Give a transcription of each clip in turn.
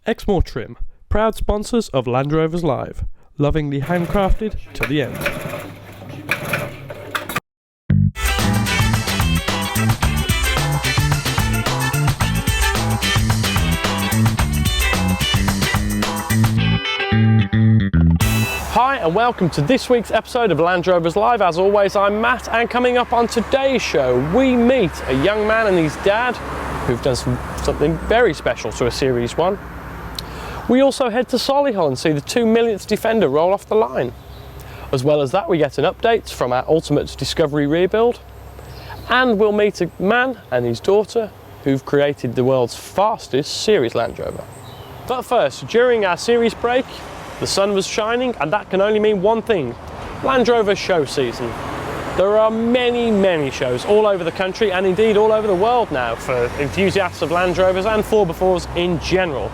Exmoor Trim, proud sponsors of Land Rovers Live, lovingly handcrafted to the end. Hi and welcome to this week's episode of Land Rovers Live. As always, I'm Matt, and coming up on today's show, we meet a young man and his dad who've done something very special to a Series 1. We also head to Solihull and see the 2 millionth defender roll off the line. As well as that, we get an update from our Ultimate Discovery rebuild, and we'll meet a man and his daughter who've created the world's fastest Series Land Rover. But first, during our series break, the sun was shining, and that can only mean one thing: Land Rover show season. There are many shows all over the country and indeed all over the world now for enthusiasts of Land Rovers and 4x4s in general.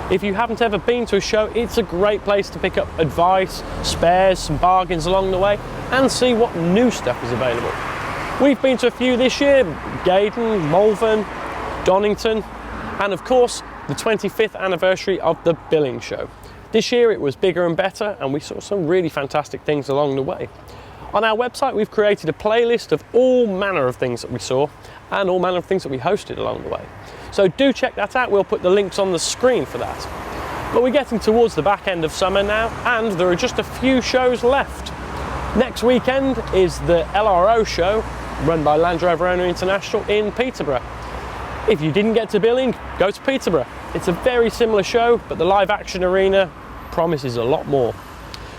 If you haven't ever been to a show, it's a great place to pick up advice, spares, some bargains along the way, and see what new stuff is available. We've been to a few this year: Gaydon, Malvern, Donington, and of course the 25th anniversary of the Billing show. This year it was bigger and better, and we saw some really fantastic things along the way. On our website we've created a playlist of all manner of things that we saw and all manner of things that we hosted along the way. So do check that out, we'll put the links on the screen for that. But we're getting towards the back end of summer now, and there are just a few shows left. Next weekend is the LRO show, run by Land Rover Owner International in Peterborough. If you didn't get to Billing, go to Peterborough. It's a very similar show, but the live action arena promises a lot more.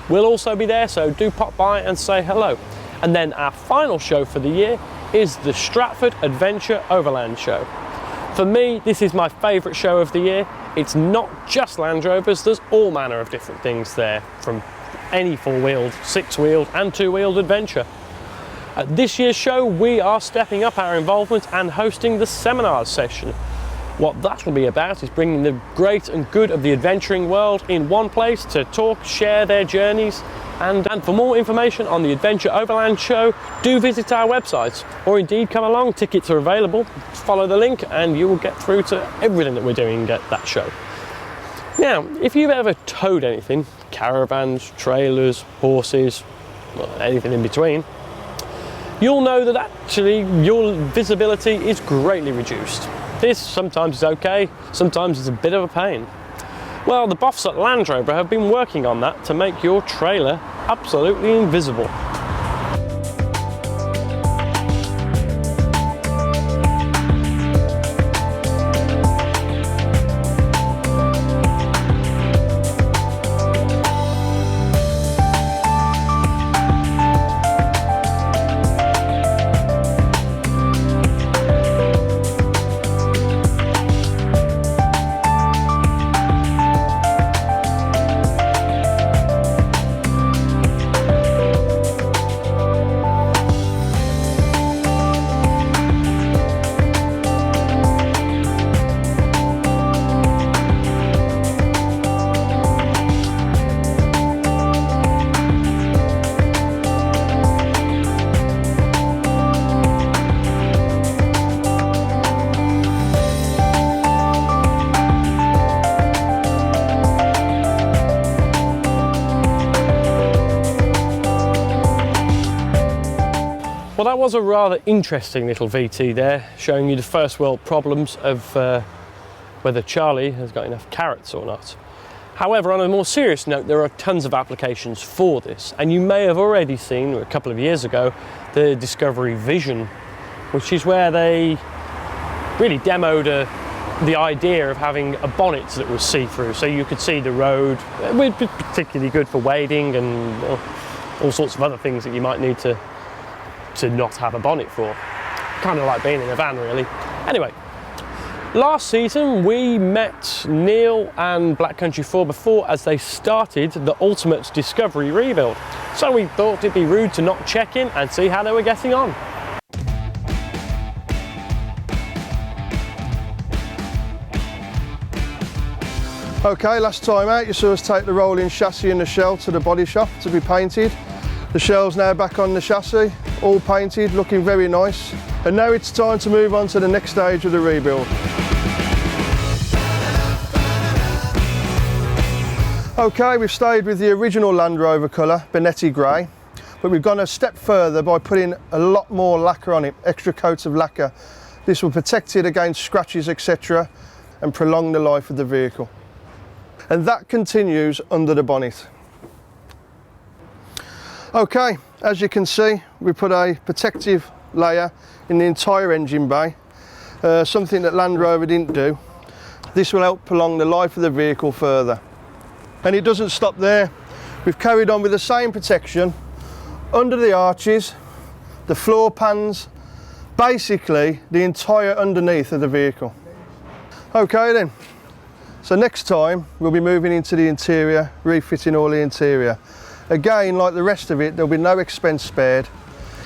We'll also be there, so do pop by and say hello. And then our final show for the year is the Stratford Adventure Overland show. For me, this is my favourite show of the year. It's not just Land Rovers, there's all manner of different things there, from any four-wheeled, six-wheeled and two-wheeled adventure. At this year's show, we are stepping up our involvement and hosting the seminars session. What that'll be about is bringing the great and good of the adventuring world in one place to talk, share their journeys, and for more information on the Adventure Overland show, do visit our website, or indeed come along. Tickets are available. Follow the link and you will get through to everything that we're doing at that show. Now, if you've ever towed anything, caravans, trailers, horses, well, anything in between, you'll know that actually your visibility is greatly reduced. This sometimes is okay, sometimes it's a bit of a pain. Well, the boffs at Land Rover have been working on that to make your trailer absolutely invisible. Well, that was a rather interesting little VT there, showing you the first world problems of whether Charlie has got enough carrots or not. However, on a more serious note, there are tons of applications for this, and you may have already seen a couple of years ago the Discovery Vision, which is where they really demoed the idea of having a bonnet that was see-through, so you could see the road. It would be particularly good for wading and all sorts of other things that you might need to not have a bonnet for. Kind of like being in a van, really. Anyway, last season we met Neil and Black Country 4x4 as they started the Ultimate Discovery rebuild. So we thought it'd be rude to not check in and see how they were getting on. Okay, last time out you saw us take the rolling chassis and the shell to the body shop to be painted. The shell's now back on the chassis, all painted, looking very nice. And now it's time to move on to the next stage of the rebuild. Okay, we've stayed with the original Land Rover colour, Bonetti Grey, but we've gone a step further by putting a lot more lacquer on it, extra coats of lacquer. This will protect it against scratches, etc., and prolong the life of the vehicle. And that continues under the bonnet. Okay, as you can see, we put a protective layer in the entire engine bay, something that Land Rover didn't do. This will help prolong the life of the vehicle further. And it doesn't stop there. We've carried on with the same protection under the arches, the floor pans, basically the entire underneath of the vehicle. Okay then, so next time we'll be moving into the interior, refitting all the interior. Again, like the rest of it, there'll be no expense spared.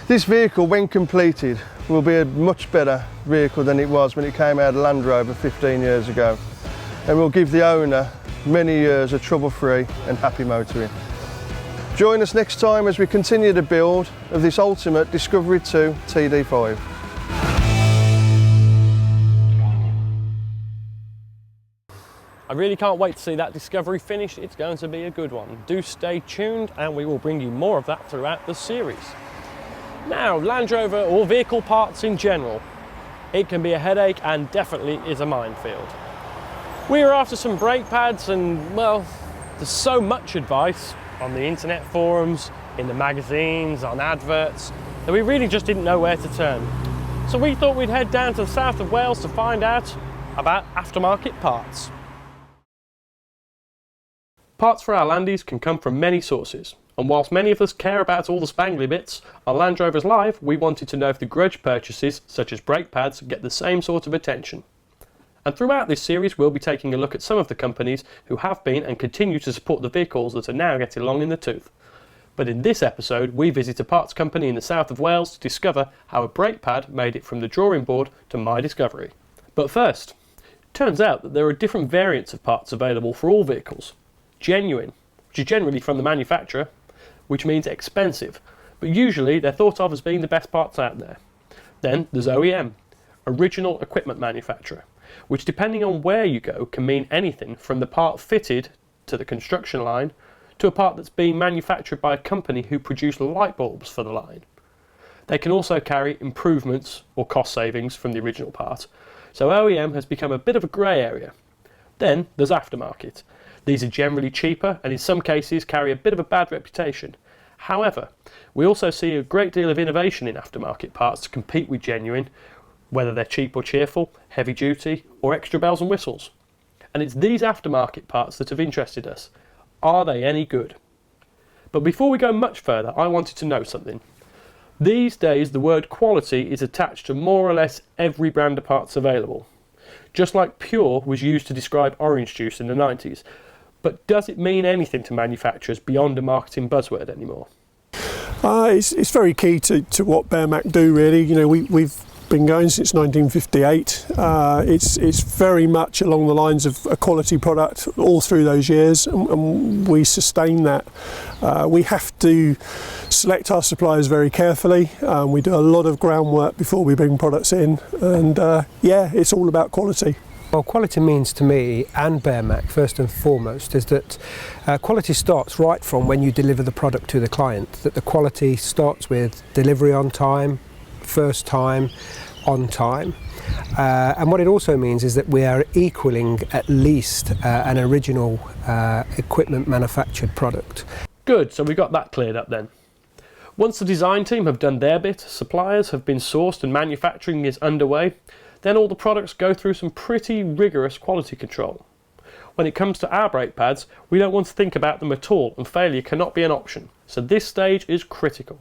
This vehicle, when completed, will be a much better vehicle than it was when it came out of Land Rover 15 years ago. And will give the owner many years of trouble-free and happy motoring. Join us next time as we continue the build of this ultimate Discovery 2 TD5. I really can't wait to see that Discovery finished. It's going to be a good one. Do stay tuned and we will bring you more of that throughout the series. Now, Land Rover or vehicle parts in general. It can be a headache and definitely is a minefield. We are after some brake pads and, well, there's so much advice on the internet forums, in the magazines, on adverts, that we really just didn't know where to turn. So we thought we'd head down to the south of Wales to find out about aftermarket parts. Parts for our Landies can come from many sources, and whilst many of us care about all the spangly bits, on Land Rovers Live we wanted to know if the grudge purchases, such as brake pads, get the same sort of attention. And throughout this series we'll be taking a look at some of the companies who have been and continue to support the vehicles that are now getting long in the tooth. But in this episode we visit a parts company in the south of Wales to discover how a brake pad made it from the drawing board to my discovery. But first, it turns out that there are different variants of parts available for all vehicles. Genuine, which is generally from the manufacturer, which means expensive, but usually they're thought of as being the best parts out there. Then there's OEM, original equipment manufacturer, which depending on where you go can mean anything from the part fitted to the construction line to a part that's being manufactured by a company who produce light bulbs for the line. They can also carry improvements or cost savings from the original part, so OEM has become a bit of a grey area. Then there's aftermarket. These are generally cheaper and in some cases carry a bit of a bad reputation. However, we also see a great deal of innovation in aftermarket parts to compete with genuine, whether they're cheap or cheerful, heavy duty or extra bells and whistles. And it's these aftermarket parts that have interested us. Are they any good? But before we go much further, I wanted to know something. These days the word quality is attached to more or less every brand of parts available. Just like pure was used to describe orange juice in the 90s. But does it mean anything to manufacturers beyond a marketing buzzword anymore? It's very key to what Bearmach do, really. You know, we've been going since 1958. It's very much along the lines of a quality product all through those years, and we sustain that. We have to select our suppliers very carefully. We do a lot of groundwork before we bring products in, and yeah, it's all about quality. Well, quality means to me and Bearmach, first and foremost, is that quality starts right from when you deliver the product to the client, that the quality starts with delivery on time, first time, on time. And what it also means is that we are equaling at least an original equipment manufactured product. Good, so we got that cleared up then. Once the design team have done their bit, suppliers have been sourced and manufacturing is underway, then all the products go through some pretty rigorous quality control. When it comes to our brake pads, we don't want to think about them at all and failure cannot be an option, so this stage is critical.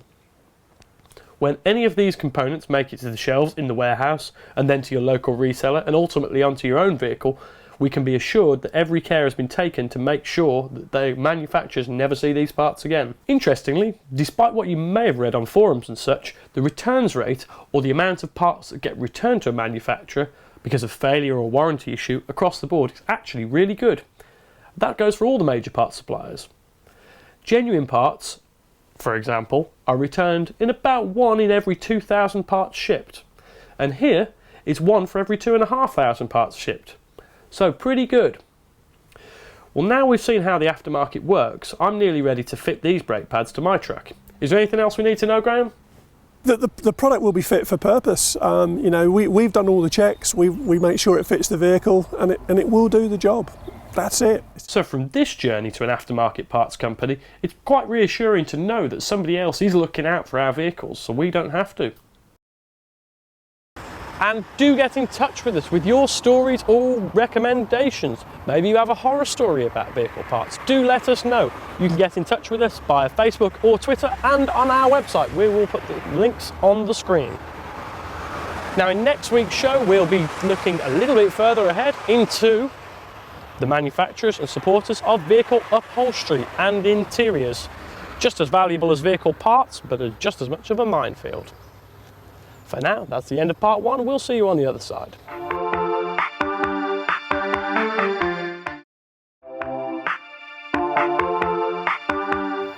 When any of these components make it to the shelves in the warehouse and then to your local reseller and ultimately onto your own vehicle, we can be assured that every care has been taken to make sure that the manufacturers never see these parts again. Interestingly, despite what you may have read on forums and such, the returns rate or the amount of parts that get returned to a manufacturer because of failure or warranty issue across the board is actually really good. That goes for all the major parts suppliers. Genuine parts, for example, are returned in about 1 in every 2,000 parts shipped, and here it's 1 for every 2,500 parts shipped. So pretty good. Well, now we've seen how the aftermarket works, I'm nearly ready to fit these brake pads to my truck. Is there anything else we need to know, Graham? The product will be fit for purpose. You know, we've done all the checks, we make sure it fits the vehicle, and it will do the job. That's it. So from this journey to an aftermarket parts company, it's quite reassuring to know that somebody else is looking out for our vehicles, so we don't have to. And do get in touch with us with your stories or recommendations. Maybe you have a horror story about vehicle parts. Do let us know. You can get in touch with us via Facebook or Twitter and on our website. We will put the links on the screen. Now in next week's show, we'll be looking a little bit further ahead into the manufacturers and supporters of vehicle upholstery and interiors. Just as valuable as vehicle parts, but just as much of a minefield. For now, that's the end of part one. We'll see you on the other side.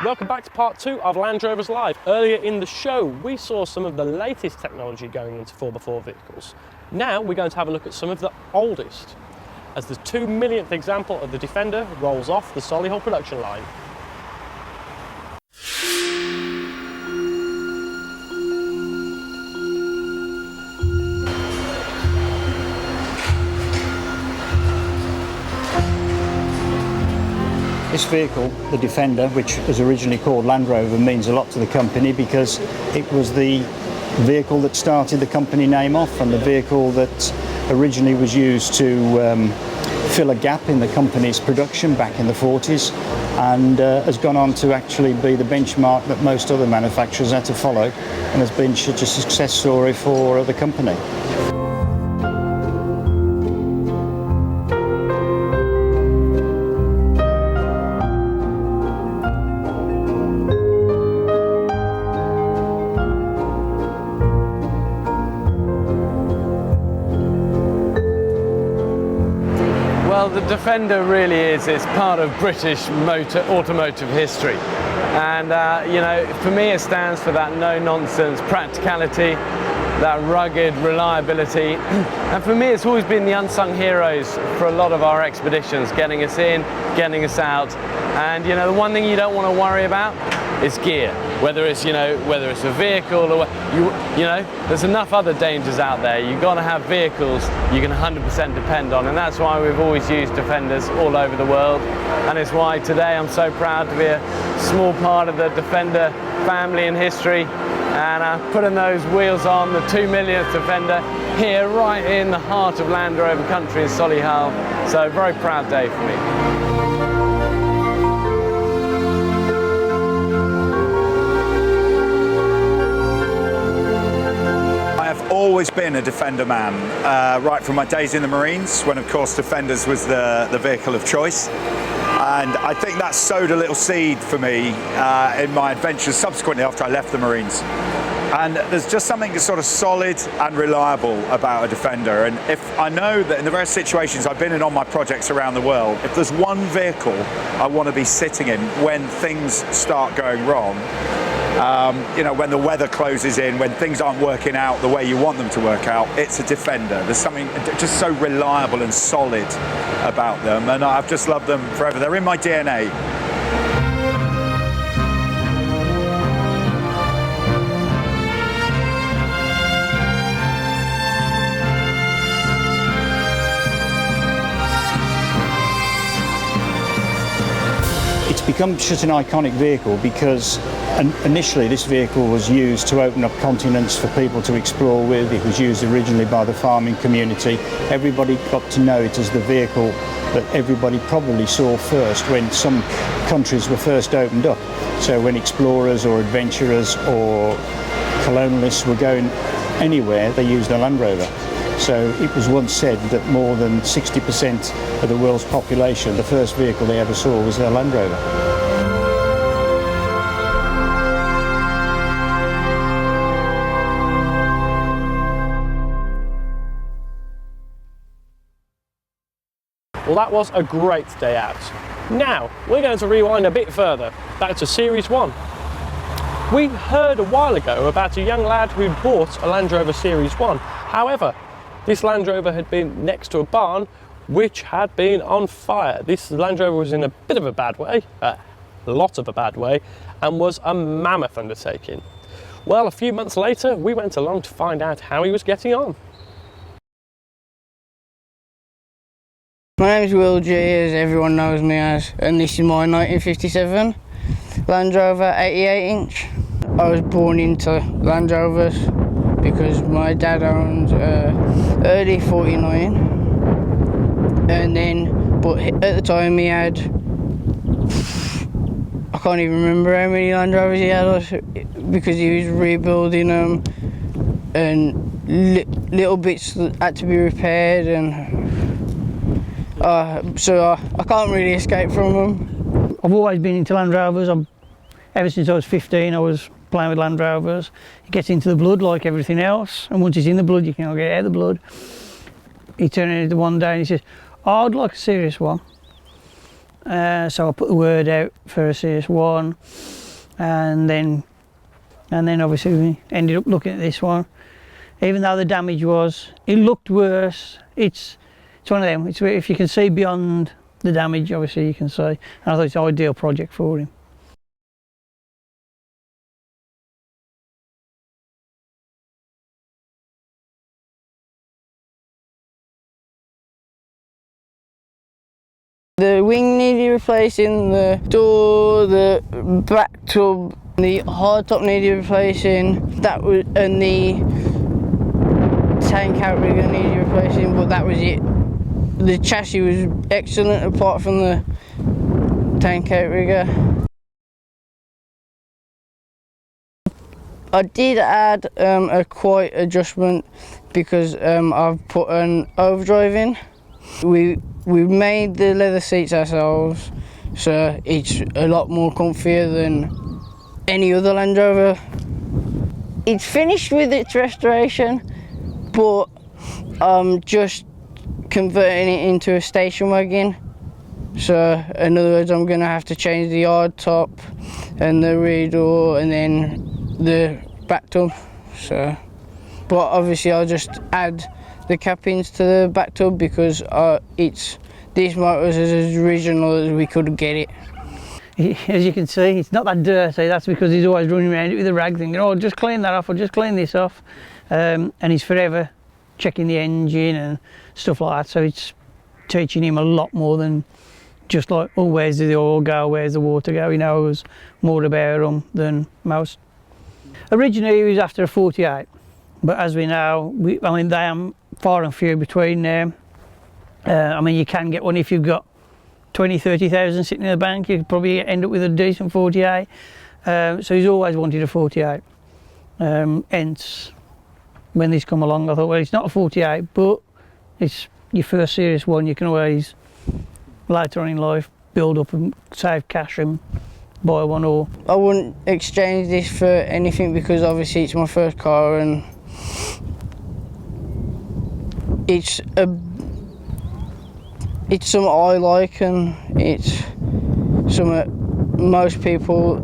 Welcome back to part two of Land Rovers Live. Earlier in the show, we saw some of the latest technology going into 4x4 vehicles. Now we're going to have a look at some of the oldest, as the 2 millionth example of the Defender rolls off the Solihull production line. This vehicle, the Defender, which was originally called Land Rover, means a lot to the company because it was the vehicle that started the company name off, and the vehicle that originally was used to fill a gap in the company's production back in the 40s, and has gone on to actually be the benchmark that most other manufacturers had to follow, and has been such a success story for the company. Well, the Defender really is, it's part of British automotive history. And, you know, for me it stands for that no-nonsense practicality, that rugged reliability. And for me it's always been the unsung heroes for a lot of our expeditions, getting us in, getting us out. And, you know, the one thing you don't want to worry about is gear. Whether it's, whether it's a vehicle or, you know, there's enough other dangers out there. You've got to have vehicles you can 100% depend on, and that's why we've always used Defenders all over the world. And it's why today I'm so proud to be a small part of the Defender family and history, and putting those wheels on, the 2 millionth Defender, here right in the heart of Land Rover country in Solihull. So very proud day for me. Always been a Defender man, right from my days in the Marines, when of course Defenders was the vehicle of choice. And I think that sowed a little seed for me in my adventures subsequently after I left the Marines. And there's just something sort of solid and reliable about a Defender. And if I know that in the various situations I've been in on my projects around the world, if there's one vehicle I want to be sitting in when things start going wrong, you know, when the weather closes in, when things aren't working out the way you want them to work out, it's a Defender. There's something just so reliable and solid about them, and I've just loved them forever. They're in my DNA. It's become such an iconic vehicle because initially this vehicle was used to open up continents for people to explore with. It was used originally by the farming community. Everybody got to know it as the vehicle that everybody probably saw first when some countries were first opened up. So when explorers or adventurers or colonialists were going anywhere, they used a Land Rover. So it was once said that more than 60% of the world's population, the first vehicle they ever saw was a Land Rover. Well, that was a great day out. Now, we're going to rewind a bit further, back to Series 1. We heard a while ago about a young lad who bought a Land Rover Series 1. However, this Land Rover had been next to a barn which had been on fire. This Land Rover was in a bit of a bad way, a lot of a bad way, and was a mammoth undertaking. Well, a few months later, we went along to find out how he was getting on. My name's Will G, as everyone knows me as, and this is my 1957 Land Rover 88-inch. I was born into Land Rovers because my dad owned early 49, and then, but at the time he had, I can't even remember how many Land Rovers he had, because he was rebuilding them, and little bits that had to be repaired, and so I can't really escape from them. I've always been into Land Rovers. Ever since I was 15, I was playing with Land Rovers. It gets into the blood like everything else, and once it's in the blood, you can't get it out of the blood. He turned into one day and he says, oh, I'd like a serious one. So I put the word out for a serious one, and then obviously we ended up looking at this one. Even though the damage it looked worse. It's one of them. If you can see beyond the damage, obviously you can see. And I thought it's an ideal project for him. The wing needed replacing, the door, the back tub, the hardtop needed replacing, and the tank outrigger needed replacing, but that was it. The chassis was excellent apart from the tank outrigger. I did add a quiet adjustment because I've put an overdrive in. We made the leather seats ourselves, so it's a lot more comfier than any other Land Rover. It's finished with its restoration, but I'm just converting it into a station wagon. So in other words, I'm going to have to change the yard top and the rear door and then the back tub. So, but obviously I'll just add the cap-ins to the back tub because this motor is as original as we could get it. As you can see, it's not that dirty. That's because he's always running around it with a rag thinking, oh, just clean that off or just clean this off. And he's forever checking the engine and stuff like that. So it's teaching him a lot more than just like, oh, where's the oil go, where's the water go. He knows more about them than most. Originally he was after a 48, but as we know, they are far and few between now. You can get one if you've got 20,000-30,000 sitting in the bank. You could probably end up with a decent 48. So he's always wanted a 48. Hence, when this come along, I thought, well, it's not a 48, but it's your first serious one. You can always, later on in life, build up and save cash and buy one. Or I wouldn't exchange this for anything because obviously it's my first car and it's something I like, and it's something most people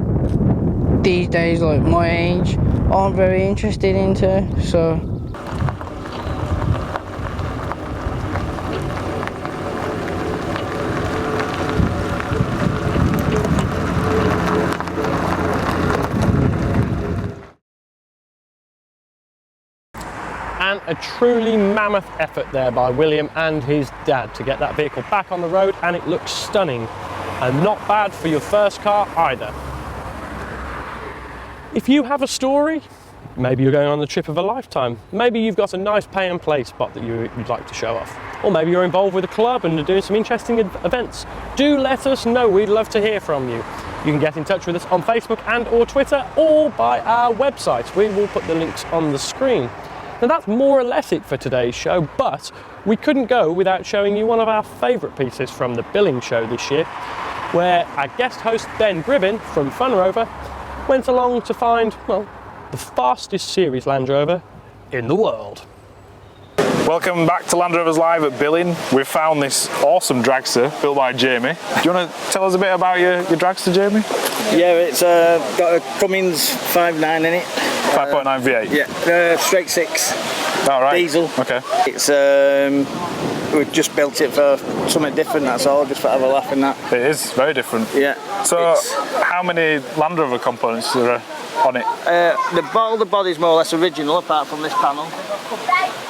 these days, like my age, aren't very interested into. So And a truly mammoth effort there by William and his dad to get that vehicle back on the road, and it looks stunning and not bad for your first car either. If you have a story, maybe you're going on the trip of a lifetime, maybe you've got a nice pay and play spot that you'd like to show off, or maybe you're involved with a club and are doing some interesting events, do let us know. We'd love to hear from you. You can get in touch with us on Facebook and or Twitter, or by our website. We will put the links on the screen. Now that's more or less it for today's show, but we couldn't go without showing you one of our favourite pieces from the Billing show this year, where our guest host Ben Gribbin from Fun Rover went along to find, well, the fastest series Land Rover in the world. Welcome back to Land Rovers Live at Billing. We've found this awesome dragster built by Jamie. Do you want to tell us a bit about your dragster, Jamie? Yeah, it's got a Cummins 5.9 in it. 5.9 V8? Yeah, straight 6. All right. Diesel. Okay. It's we've just built it for something different, that's all, just for have a laugh and that. It is very different. Yeah. So, how many Land Rover components are on it? All the body's more or less original, apart from this panel.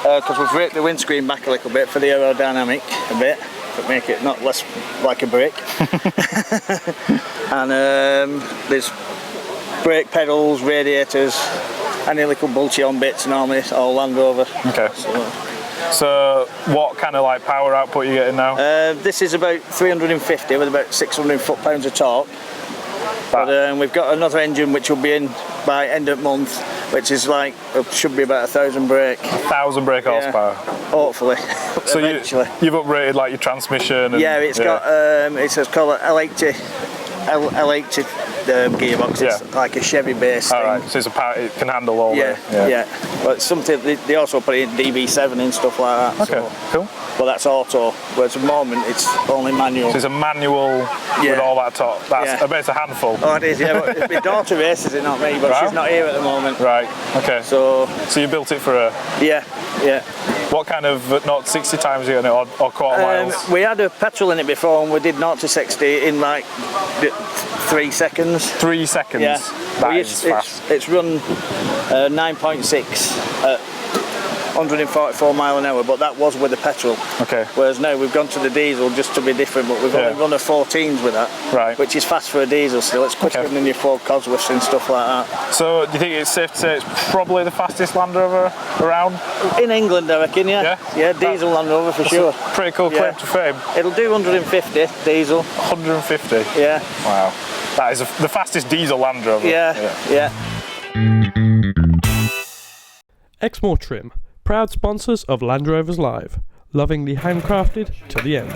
Because we've ripped the windscreen back a little bit for the aerodynamic a bit, to make it not less like a brick. And there's brake pedals, radiators, any little bulgy on bits, normally all Land Rover. Okay. So what kind of like power output are you getting now? This is about 350 with about 600 foot-pounds of torque. But we've got another engine which will be in by end of month, which is like, should be about 1,000 brake. 1,000 brake horsepower? Hopefully, so eventually. You've upgraded like your transmission? And, yeah, it's got, it's called an L80 gearbox. It's like a Chevy base thing. Alright, so it's a power, it can handle all yeah. But something, they also put it in DB7 and stuff like that. Okay, cool. But that's auto, whereas at the moment it's only manual. So it's a manual with all that top. That's, I bet it's a handful. Oh, it is, yeah. But my daughter races it, not me, but she's not here at the moment. Right, okay. So you built it for her? Yeah. What kind of 0 to 60 times are you on it, or quarter miles? We had a petrol in it before and we did 0 to 60 in like 3 seconds. 3 seconds? Yeah. That is fast. It's run 9.6 at 144 mile an hour, but that was with the petrol. Okay. Whereas now we've gone to the diesel just to be different, but we've only run a 14s with that. Right. Which is fast for a diesel still. It's quicker than your Ford Cosworths and stuff like that. So do you think it's safe to say it's probably the fastest Land Rover around? In England, I reckon, yeah. Yeah, diesel Land Rover for sure. Pretty cool claim to fame. It'll do 150 diesel. 150? Yeah. Wow. That is the fastest diesel Land Rover. Yeah. Exmoor Trim, proud sponsors of Land Rovers Live, lovingly handcrafted to the end.